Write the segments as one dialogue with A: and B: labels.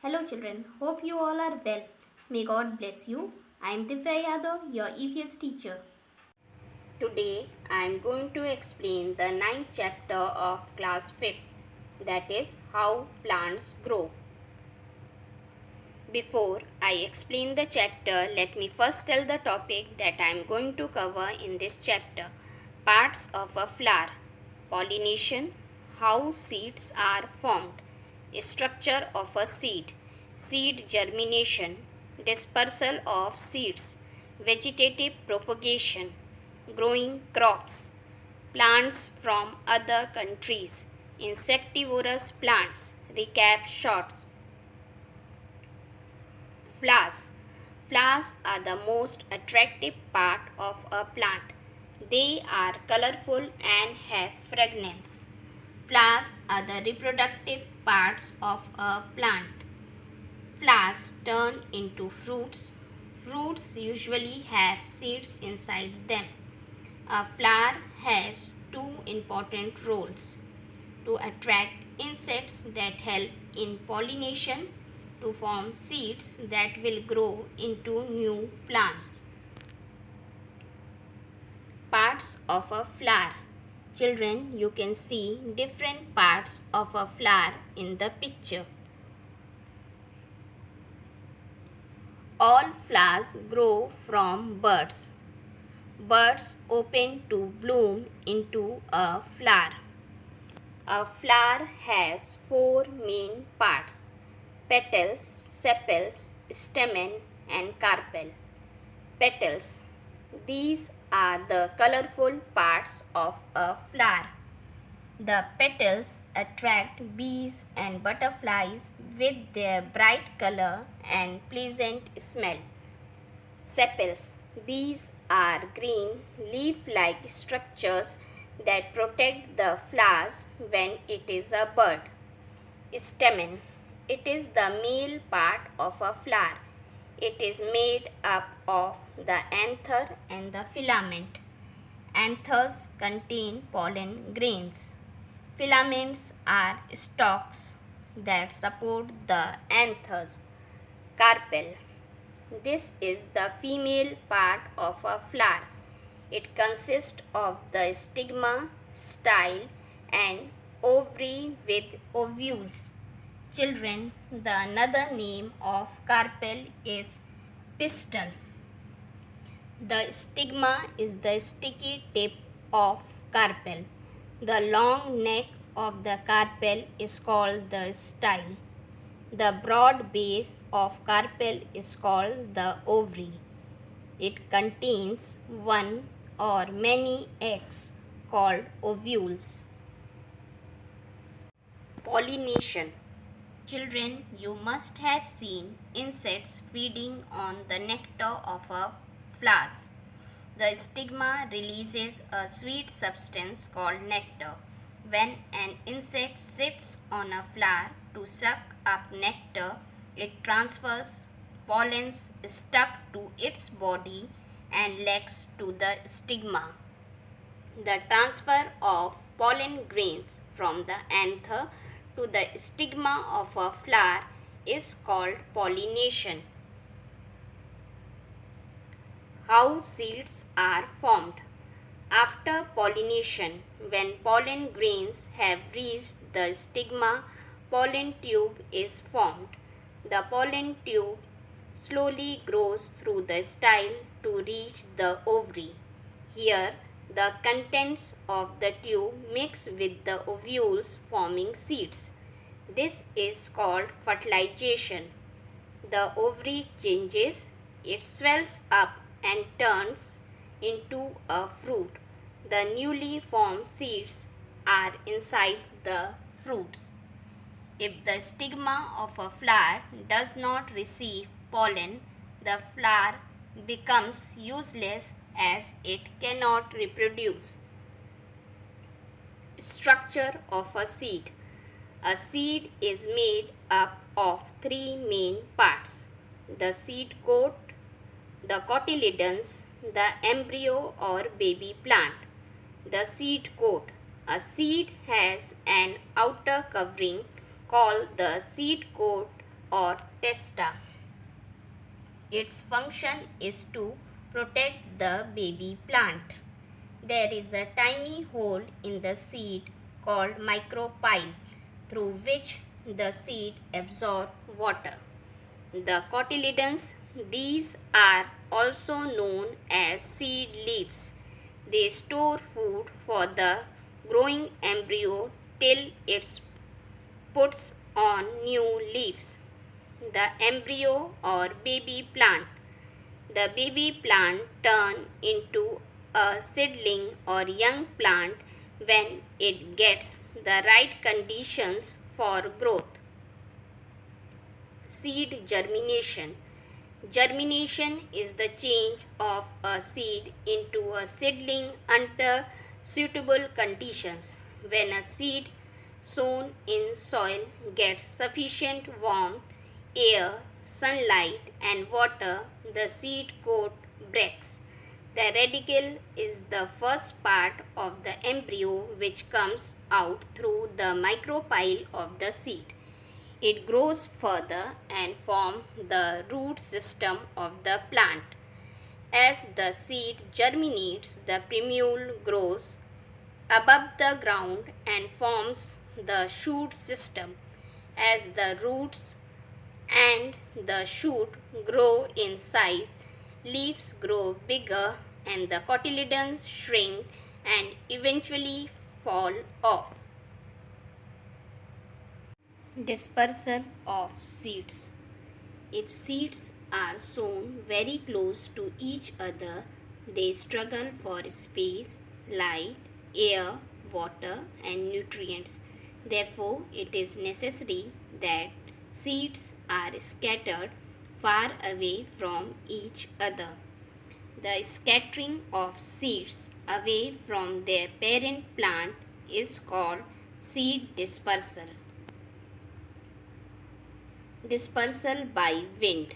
A: Hello children, hope you all are well. May God bless you. I am Divya Yadav, your EVS teacher. Today I am going to explain the ninth chapter of class 5th, that is how plants grow. Before I explain the chapter, let me first tell the topic that I am going to cover in this chapter. Parts of a flower, pollination, how seeds are formed, structure of a seed, seed germination, dispersal of seeds, vegetative propagation, growing crops, plants from other countries, insectivorous plants, recap shorts. Flowers. Flowers are the most attractive part of a plant. They are colorful and have fragrance. Flowers are the reproductive parts of a plant. Flowers turn into fruits. Fruits usually have seeds inside them. A flower has two important roles: to attract insects that help in pollination, to form seeds that will grow into new plants. Parts of a flower. Children, you can see different parts of a flower in the picture. All flowers grow from buds. Buds open to bloom into a flower. A flower has four main parts: petals, sepals, stamen, and carpel. Petals. These are the colorful parts of a flower. The petals attract bees and butterflies with their bright color and pleasant smell. Sepals. These are green leaf-like structures that protect the flowers when it is a bud. Stamen. It is the male part of a flower. It is made up of the anther and the filament. Anthers contain pollen grains. Filaments are stalks that support the anthers. Carpel. This is the female part of a flower. It consists of the stigma, style, and ovary with ovules. Children, the another name of carpel is pistil. The stigma is the sticky tip of carpel. The long neck of the carpel is called the style. The broad base of carpel is called the ovary. It contains one or many eggs called ovules. Pollination. Children, you must have seen insects feeding on the nectar of a flower. The stigma releases a sweet substance called nectar. When an insect sits on a flower to suck up nectar, it transfers pollens stuck to its body and legs to the stigma. The transfer of pollen grains from the anther to the stigma of a flower is called pollination. How seeds are formed. After pollination, when pollen grains have reached the stigma, pollen tube is formed. The pollen tube slowly grows through the style to reach the ovary. Here, the contents of the tube mix with the ovules forming seeds. This is called fertilization. The ovary changes, it swells up and turns into a fruit. The newly formed seeds are inside the fruits. If the stigma of a flower does not receive pollen, the flower becomes useless as it cannot reproduce. Structure of a seed. A seed is made up of three main parts: the seed coat, the cotyledons, the embryo or baby plant. The seed coat. A seed has an outer covering called the seed coat or testa. Its function is to protect the baby plant. There is a tiny hole in the seed called micropyle through which the seed absorbs water. The cotyledons, these are also known as seed leaves. They store food for the growing embryo till it puts on new leaves. The embryo or baby plant. The baby plant turns into a seedling or young plant when it gets the right conditions for growth. Seed germination. Germination is the change of a seed into a seedling under suitable conditions. When a seed sown in soil gets sufficient warmth, air, sunlight, and water, the seed coat breaks. The radicle is the first part of the embryo which comes out through the micropyle of the seed. It grows further and forms the root system of the plant. As the seed germinates, the primule grows above the ground and forms the shoot system. As the roots and the shoot grow in size, leaves grow bigger and the cotyledons shrink and eventually fall off. Dispersal of seeds. If seeds are sown very close to each other, they struggle for space, light, air, water, and nutrients. Therefore, it is necessary that seeds are scattered far away from each other. The scattering of seeds away from their parent plant is called seed dispersal. Dispersal by wind.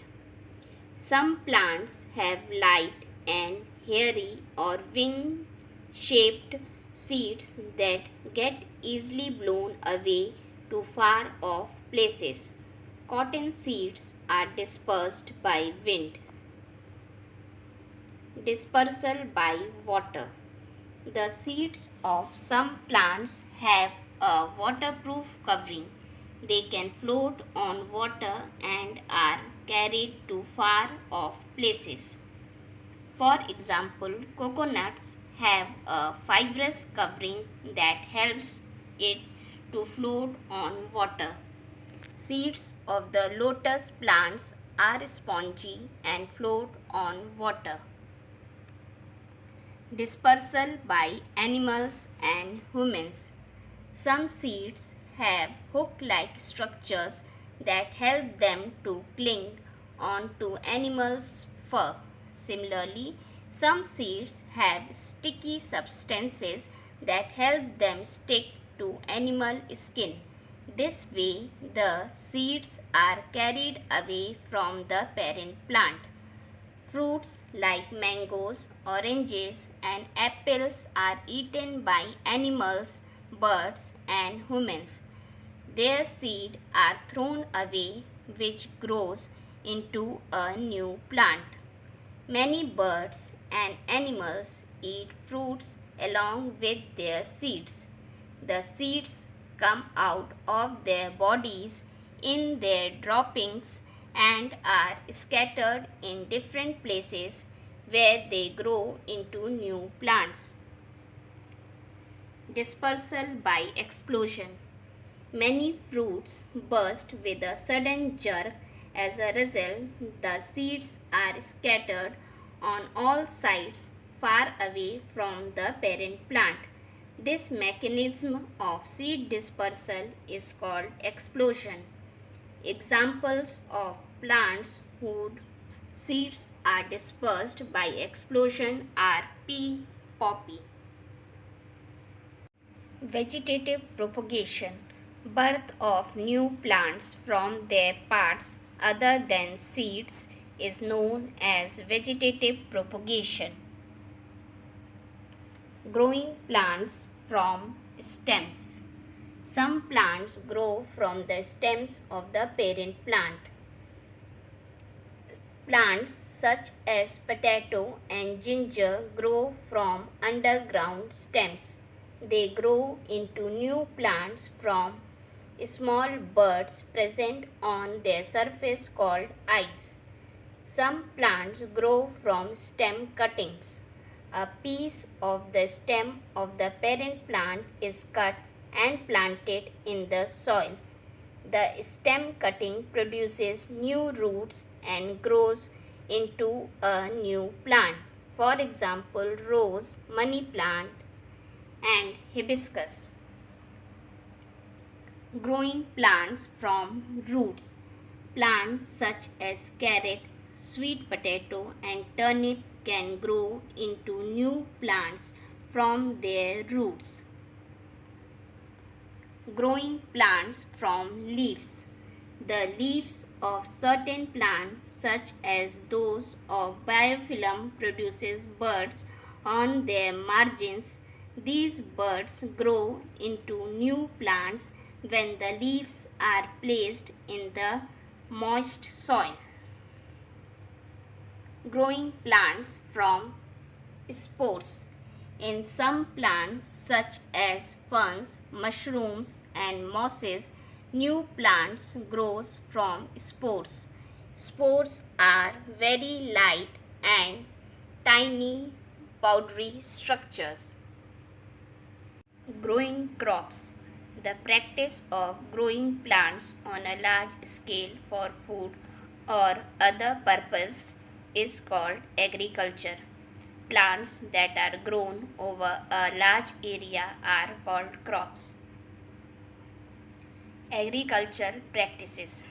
A: Some plants have light and hairy or wing-shaped seeds that get easily blown away to far off places. Cotton seeds are dispersed by wind. Dispersal by water. The seeds of some plants have a waterproof covering. They can float on water and are carried to far off places. For example, coconuts have a fibrous covering that helps it to float on water. Seeds of the lotus plants are spongy and float on water. Dispersal by animals and humans. Some seeds have hook-like structures that help them to cling onto animals' fur. Similarly, some seeds have sticky substances that help them stick to animal skin. This way, the seeds are carried away from the parent plant. Fruits like mangoes, oranges, and apples are eaten by animals, birds, and humans. Their seeds are thrown away, which grows into a new plant. Many birds and animals eat fruits along with their seeds. The seeds come out of their bodies in their droppings and are scattered in different places where they grow into new plants. Dispersal by explosion. Many fruits burst with a sudden jerk. As a result, the seeds are scattered on all sides far away from the parent plant. This mechanism of seed dispersal is called explosion. Examples of plants whose seeds are dispersed by explosion are pea, poppy. Vegetative propagation. Birth of new plants from their parts other than seeds is known as vegetative propagation. Growing plants from stems. Some plants grow from the stems of the parent plant. Plants such as potato and ginger grow from underground stems. They grow into new plants from small buds present on their surface called eyes. Some plants grow from stem cuttings. A piece of the stem of the parent plant is cut and planted in the soil. The stem cutting produces new roots and grows into a new plant. For example, rose, money plant, and hibiscus. Growing plants from roots. Plants such as carrot, sweet potato, and turnip can grow into new plants from their roots. Growing plants from leaves. The leaves of certain plants such as those of biofilm produces buds on their margins. These buds grow into new plants when the leaves are placed in the moist soil. Growing plants from spores. In some plants such as ferns, mushrooms and mosses, new plants grow from spores. Spores are very light and tiny powdery structures. Growing crops. The practice of growing plants on a large scale for food or other purpose is called agriculture. Plants that are grown over a large area are called crops. Agriculture practices.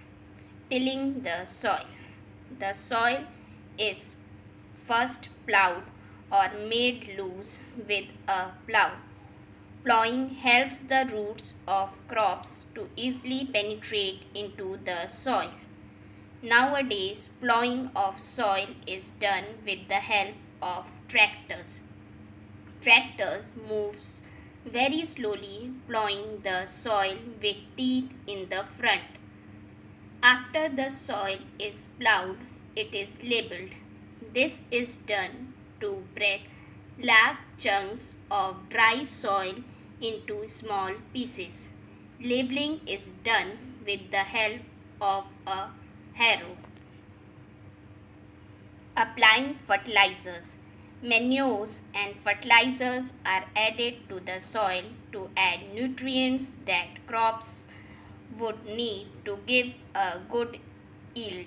A: Tilling the soil. The soil is first plowed or made loose with a plow. Plowing helps the roots of crops to easily penetrate into the soil. Nowadays, plowing of soil is done with the help of tractors. Tractors moves very slowly, plowing the soil with teeth in the front. After the soil is plowed, it is labeled. This is done to break large chunks of dry soil into small pieces. Labeling is done with the help of a harrow. Applying fertilizers. Manures and fertilizers are added to the soil to add nutrients that crops would need to give a good yield.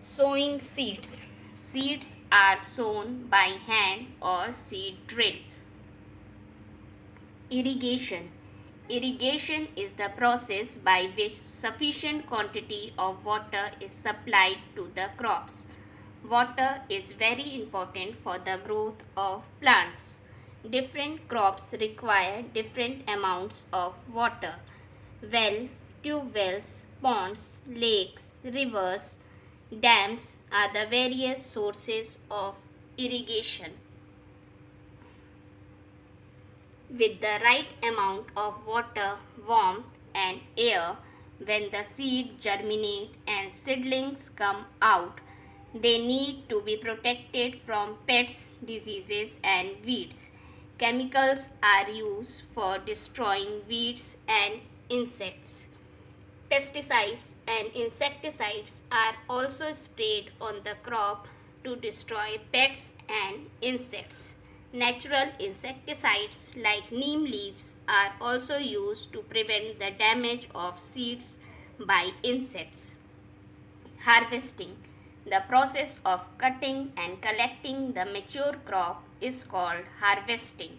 A: Sowing seeds. Seeds are sown by hand or seed drill. Irrigation. Irrigation is the process by which sufficient quantity of water is supplied to the crops. Water is very important for the growth of plants. Different crops require different amounts of water. Well, tube wells, ponds, lakes, rivers, dams are the various sources of irrigation. With the right amount of water, warmth, and air, when the seed germinate and seedlings come out, they need to be protected from pests, diseases, and weeds. Chemicals are used for destroying weeds and insects. Pesticides and insecticides are also sprayed on the crop to destroy pests and insects. Natural insecticides like neem leaves are also used to prevent the damage of seeds by insects. Harvesting. The process of cutting and collecting the mature crop is called harvesting.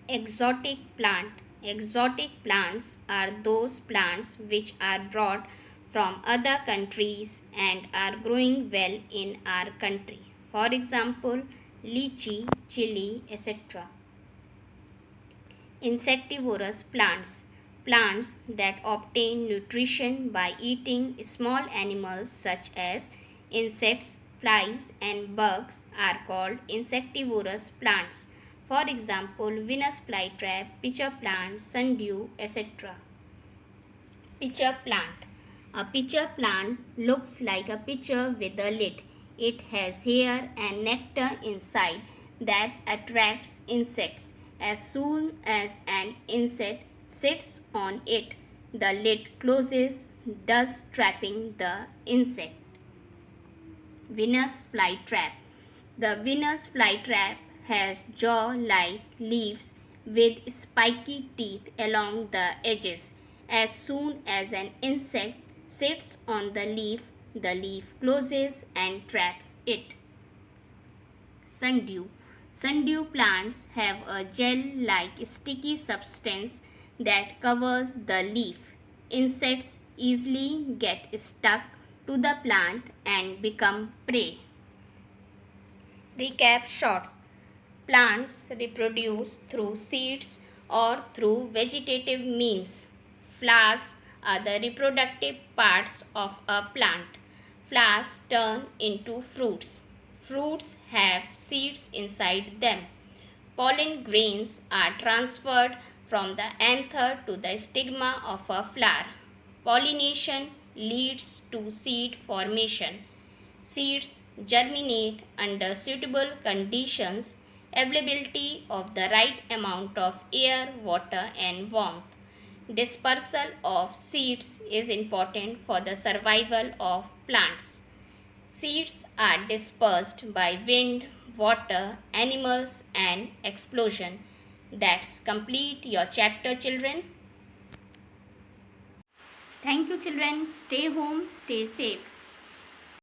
A: Exotic plant. Exotic plants are those plants which are brought from other countries and are growing well in our country. For example, lychee, chili, etc. Insectivorous plants. Plants that obtain nutrition by eating small animals such as insects, flies, and bugs are called insectivorous plants. For example, Venus flytrap, pitcher plant, sundew, etc. Pitcher plant. A pitcher plant looks like a pitcher with a lid. It has hair and nectar inside that attracts insects. As soon as an insect sits on it, the lid closes, thus trapping the insect. Venus flytrap. The Venus flytrap has jaw-like leaves with spiky teeth along the edges. As soon as an insect sits on the leaf closes and traps it. Sundew. Sundew plants have a gel-like sticky substance that covers the leaf. Insects easily get stuck to the plant and become prey. Recap shots. Plants reproduce through seeds or through vegetative means. Flowers are the reproductive parts of a plant. Flowers turn into fruits. Fruits have seeds inside them. Pollen grains are transferred from the anther to the stigma of a flower. Pollination leads to seed formation. Seeds germinate under suitable conditions, availability of the right amount of air, water, and warmth. Dispersal of seeds is important for the survival of plants. Seeds are dispersed by wind, water, animals, and explosion. That's complete your chapter, children. Thank you, children. Stay home, stay safe.